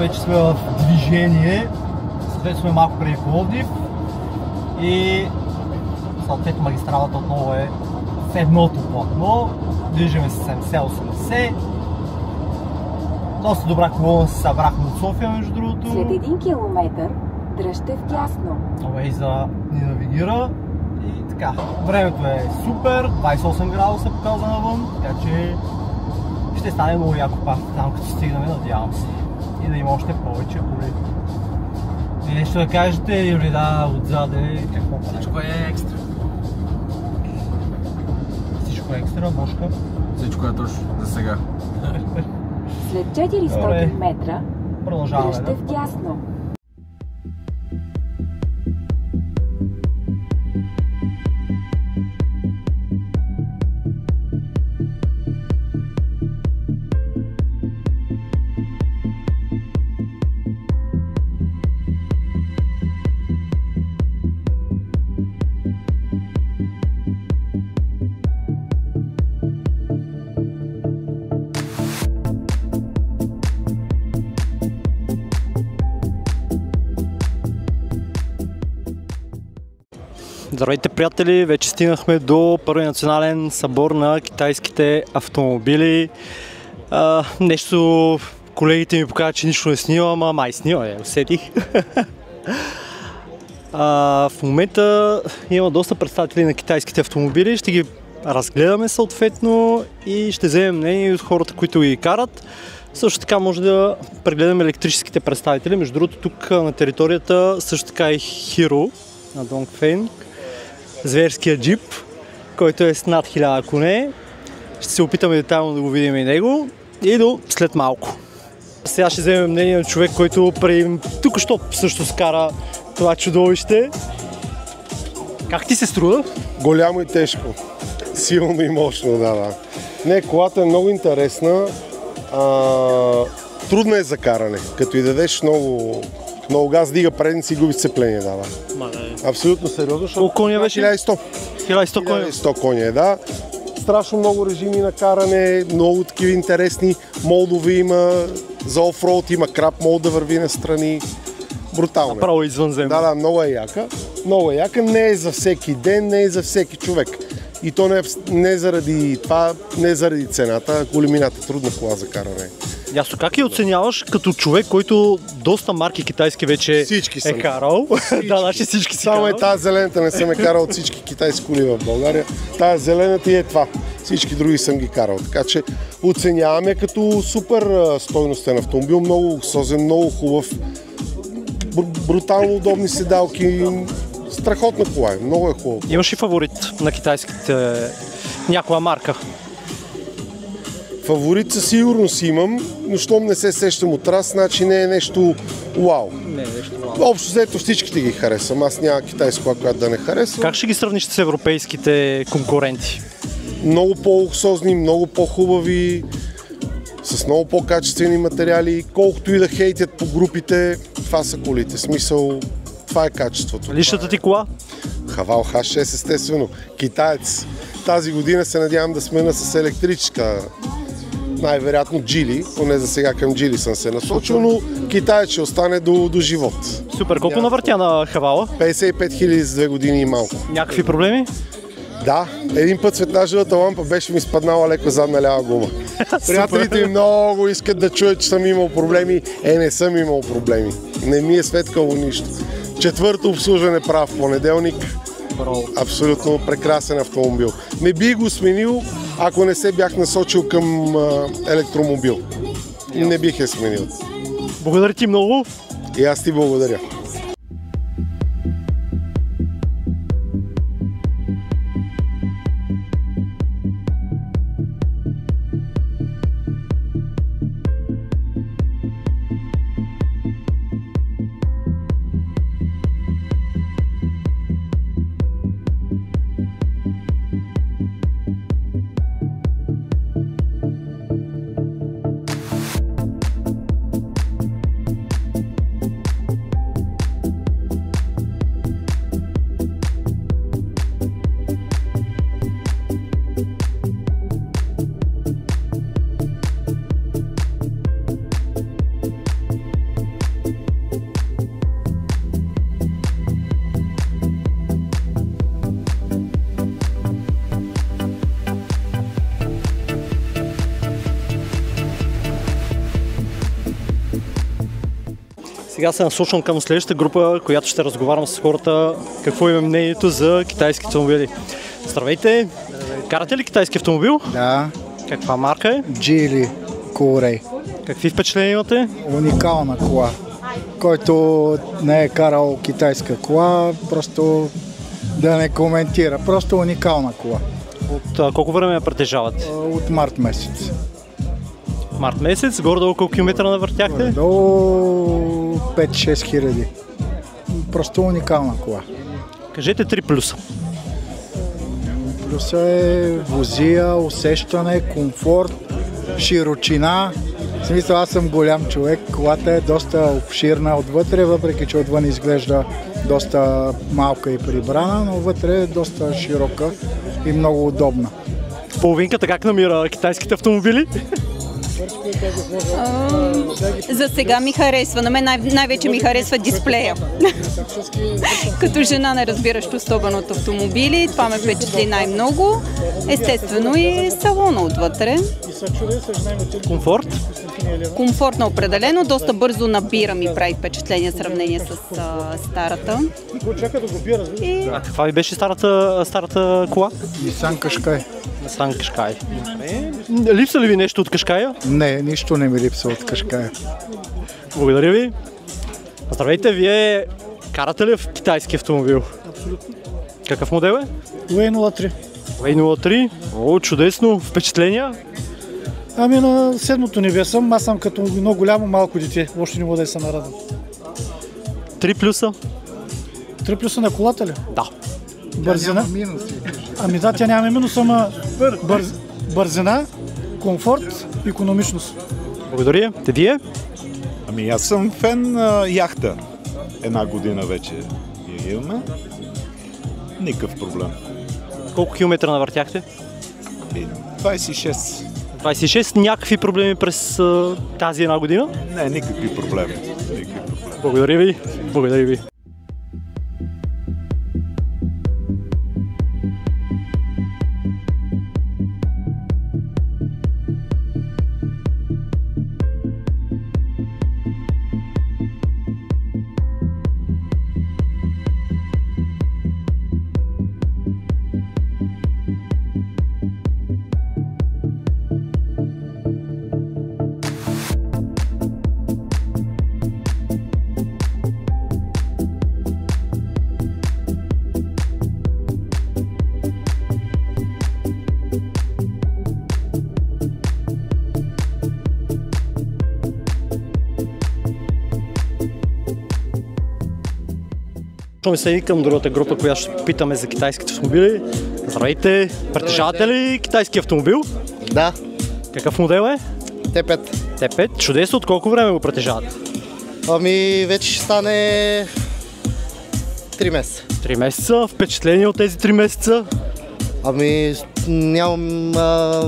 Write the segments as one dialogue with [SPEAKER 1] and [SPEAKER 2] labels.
[SPEAKER 1] вече сме в движение. Съответно сме малко преди Пловдив и съответно магистралата отново е в едното платно. Движиме се 70-80. Доста добра колона се събрахме от София, между другото.
[SPEAKER 2] След 1 километър дръжте вдясно.
[SPEAKER 1] Waze ни навигира и така. Времето е супер, 28 градуса показва навън, така че ще стане много яко пак там, като стигнем, надявам се. И да има още повече коли. И нещо да кажете или да отзаде какво прави?
[SPEAKER 3] Всичко е екстра.
[SPEAKER 1] Всичко е екстра, Бошка?
[SPEAKER 3] Всичко е точно за сега.
[SPEAKER 2] След 400 метра
[SPEAKER 1] продължаваме,
[SPEAKER 2] дръжте вдясно.
[SPEAKER 1] Здравейте, приятели! Вече стигнахме до първи национален събор на китайските автомобили. Нещо колегите ми показват, че нищо не снимам, ама май снимам, усетих. В момента има доста представители на китайските автомобили, ще ги разгледаме съответно и ще вземем мнение от хората, които ги карат. Също така може да прегледаме електрическите представители. Между другото, тук на територията също така е Hero на Dongfeng. Зверския джип, който е с над 1000 коне. Ще се опитаме детайлно да го видим и него. И до след малко. Сега ще вземем мнение на човек, който тук що също скара това чудовище. Как ти се струва?
[SPEAKER 4] Голямо и тежко. Силно и мощно, да. Не, колата е много интересна. Трудна е за каране. Като и дадеш много газ, дига предници и губи сцепление, да. Абсолютно сериозно.
[SPEAKER 1] Колко коня беше?
[SPEAKER 4] 1100. 1100 коня, да. Страшно много режими на каране, много такива интересни молдови има, за офроуд има крап мол да върви настрани. Брутално.
[SPEAKER 1] Направо извънземно.
[SPEAKER 4] Да, много е яка. Много е яка, не е за всеки ден, не е за всеки човек. И то не заради това, не заради цената, големината, трудна кола за каране.
[SPEAKER 1] Ясно, как я оценяваш като човек, който доста марки китайски вече е карал? Всички си
[SPEAKER 4] Само
[SPEAKER 1] карал.
[SPEAKER 4] е тази зелената не съм е карал от всички китайски коли в България. Тази зелената и е това. Всички други съм ги карал. Така че оценяваме като супер стойностен автомобил, много луксозен, много хубав, брутално удобни седалки. Страхотна кола е, много е хубаво.
[SPEAKER 1] Имаш ли фаворит на китайските някоя марка?
[SPEAKER 4] Фаворит със сигурно си имам, но щом не се сещам от раз, значи не е нещо вау.
[SPEAKER 1] Не е нещо вау.
[SPEAKER 4] Общо взето всичките ги харесвам, аз няма китайска кола, която да не харесвам.
[SPEAKER 1] Как ще ги сравниш с европейските конкуренти?
[SPEAKER 4] Много по-луксозни, много по-хубави, с много по-качествени материали, колкото и да хейтят по групите, това са колите. Смисъл, това е качеството.
[SPEAKER 1] Личната ти кола?
[SPEAKER 4] Хавал H6 естествено, китаец. Тази година се надявам да смена с електрическа, най-вероятно Джили, поне за сега към Джили съм се насочил, но китаец ще остане до живот.
[SPEAKER 1] Супер, колко навъртя на Хавала?
[SPEAKER 4] 55 000 за 2 години и малко.
[SPEAKER 1] Някакви проблеми?
[SPEAKER 4] Да, един път светлажевата лампа беше ми спаднала леко задна лява гума. Приятелите ми много искат да чуят, че съм имал проблеми. Не съм имал проблеми. Не ми е светкало нищо. Четвърто обслужване прав в понеделник. Абсолютно прекрасен автомобил. Не би го сменил, ако не се бях насочил към електромобил. Не бих я сменил.
[SPEAKER 1] Благодаря ти много.
[SPEAKER 4] И аз ти благодаря.
[SPEAKER 1] Сега се насочвам към следващата група, която ще разговарям с хората какво има мнението за китайски автомобили. Здравейте! Карате ли китайски автомобил?
[SPEAKER 5] Да.
[SPEAKER 1] Каква марка е?
[SPEAKER 5] Geely Coolray.
[SPEAKER 1] Какви впечатления имате?
[SPEAKER 5] Уникална кола. Който не е карал китайска кола, просто да не коментира. Просто уникална кола.
[SPEAKER 1] От колко време я притежавате?
[SPEAKER 5] От март месец.
[SPEAKER 1] Март месец, горе-долу колко километра навъртяхте?
[SPEAKER 5] До 5-6 хиляди. Просто уникална кола.
[SPEAKER 1] Кажете 3 плюса.
[SPEAKER 5] Плюса е возия, усещане, комфорт, широчина. В смисъл, аз съм голям човек, колата е доста обширна отвътре, въпреки че отвън изглежда доста малка и прибрана, но вътре е доста широка и много удобна.
[SPEAKER 1] Половинката как намира китайските автомобили?
[SPEAKER 6] За сега ми харесва. На мен най-вече ми харесва дисплея. Като жена, не разбиращ особено от автомобили, това ме впечатли най-много. Естествено и салона отвътре.
[SPEAKER 1] Комфорт?
[SPEAKER 6] Комфортно определено, доста бързо набира, ми прави впечатление в сравнение с старата.
[SPEAKER 1] А каква ви беше старата кола?
[SPEAKER 5] Nissan Qashqai.
[SPEAKER 1] Nissan Qashqai. Липса ли ви нещо от Qashqai?
[SPEAKER 5] Не, нищо не ми липсва от Qashqai.
[SPEAKER 1] Благодаря ви. Здравейте, вие карате ли в китайски автомобил?
[SPEAKER 7] Абсолютно.
[SPEAKER 1] Какъв модел е?
[SPEAKER 7] Way03.
[SPEAKER 1] Way03. О, чудесно. Впечатления?
[SPEAKER 7] Ами на седмото небе съм, аз съм като едно голямо малко дете, още не мога да се нарадвам.
[SPEAKER 1] 3 плюса?
[SPEAKER 7] 3 плюса на колата ли?
[SPEAKER 1] Да.
[SPEAKER 7] Бързина? Ами да, тя няма минус, ама бързина, комфорт, икономичност.
[SPEAKER 1] Благодаря. Те вие?
[SPEAKER 8] Ами аз съм фен на яхта. Една година вече я имаме. Никакъв проблем.
[SPEAKER 1] Колко километра навъртяхте?
[SPEAKER 8] 26.
[SPEAKER 1] 26. Някакви проблеми през тази една година?
[SPEAKER 8] Не, никакви проблеми.
[SPEAKER 1] Благодаря ви. Благодаря ви. Ми се и към другата група, която ще питаме за китайските автомобили. Здравейте! Притежавате ли китайски автомобил?
[SPEAKER 9] Да.
[SPEAKER 1] Какъв модел е?
[SPEAKER 9] Т5.
[SPEAKER 1] Т5. Чудесно. От колко време го притежавате?
[SPEAKER 9] Ами вече ще стане 3 месеца.
[SPEAKER 1] 3 месеца. Впечатление от тези 3 месеца?
[SPEAKER 9] Ами нямам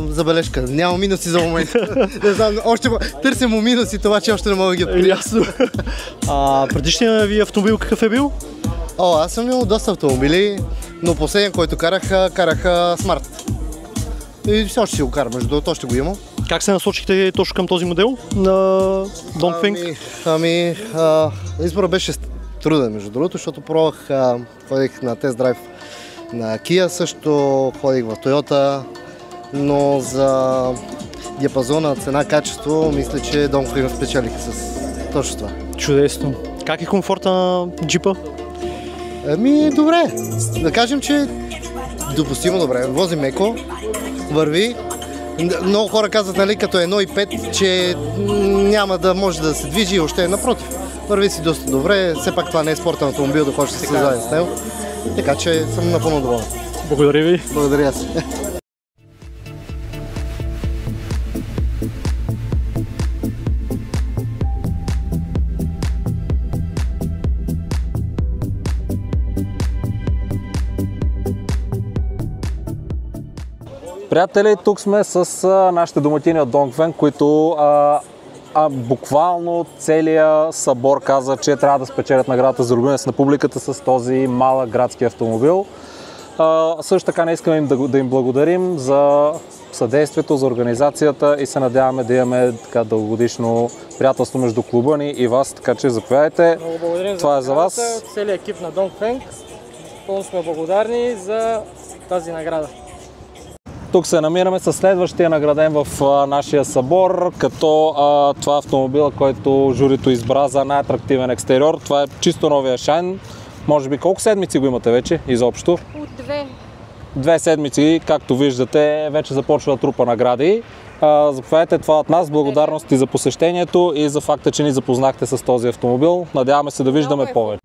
[SPEAKER 9] забележка. Нямам минуси за момента. Не знам, още търсим му минуси, това че още не мога да ги открия.
[SPEAKER 1] Ясно. Предишният ви автомобил какъв е бил?
[SPEAKER 9] Аз съм имал доста автомобили, но последния, който карах Смарт. И все още си го карам, между другото, още го имам.
[SPEAKER 1] Как се насочихте точно към този модел на Dongfeng?
[SPEAKER 9] Изборът беше труден, между другото, защото пробвах, ходих на тест-драйв на Kia, също ходих в Toyota, но за диапазона цена-качество, мисля, че Dongfeng спечелиха с точно това.
[SPEAKER 1] Чудесно. Как е комфорта на джипа?
[SPEAKER 9] Ами, добре. Да кажем, че допустимо добре. Вози меко, върви. Много хора казват, нали, като 1.5, че няма да може да се движи и още напротив. Върви си доста добре, все пак това не е спортен автомобил, да хочеш да се създаде с него. Така че съм напълно доволен.
[SPEAKER 1] Благодаря ви.
[SPEAKER 9] Благодаря си.
[SPEAKER 10] Приятели, тук сме с нашите домакини от Dongfeng, които буквално целият събор каза, че трябва да спечелят наградата за любимец на публиката с този малък градски автомобил. Също така не искаме да им благодарим за съдействието, за организацията и се надяваме да имаме така дългогодишно приятелство между клуба ни и вас, така че заповядайте.
[SPEAKER 11] Много благодарим.
[SPEAKER 10] Това е за вас.
[SPEAKER 11] Целият екип на Dongfeng. Пълно сме благодарни за тази награда.
[SPEAKER 10] Тук се намираме със следващия награден в нашия събор, като това е автомобила, който журито избра за най-атрактивен екстериор. Това е чисто новия Shine. Може би колко седмици го имате вече изобщо?
[SPEAKER 12] От
[SPEAKER 10] 2 седмици, както виждате, вече започва да трупа награди. Заповядайте, това от нас. Благодарности за посещението и за факта, че ни запознахте с този автомобил. Надяваме се да виждаме повече.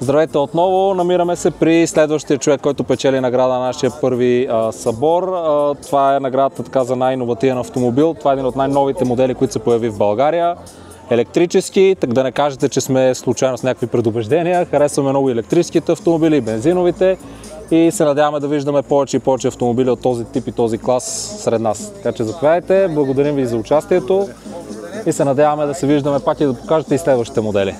[SPEAKER 10] Здравейте отново, намираме се при следващия човек, който печели награда на нашия първи събор. Това е наградата така за най-иновативен автомобил. Това е един от най-новите модели, които се появи в България. Електрически, так да не кажете, че сме случайно с някакви предубеждения. Харесваме много електрическите автомобили и бензиновите и се надяваме да виждаме повече и повече автомобили от този тип и този клас сред нас. Така че заповядайте, благодарим ви за участието и се надяваме да се виждаме пак и да покажете и следващите модели.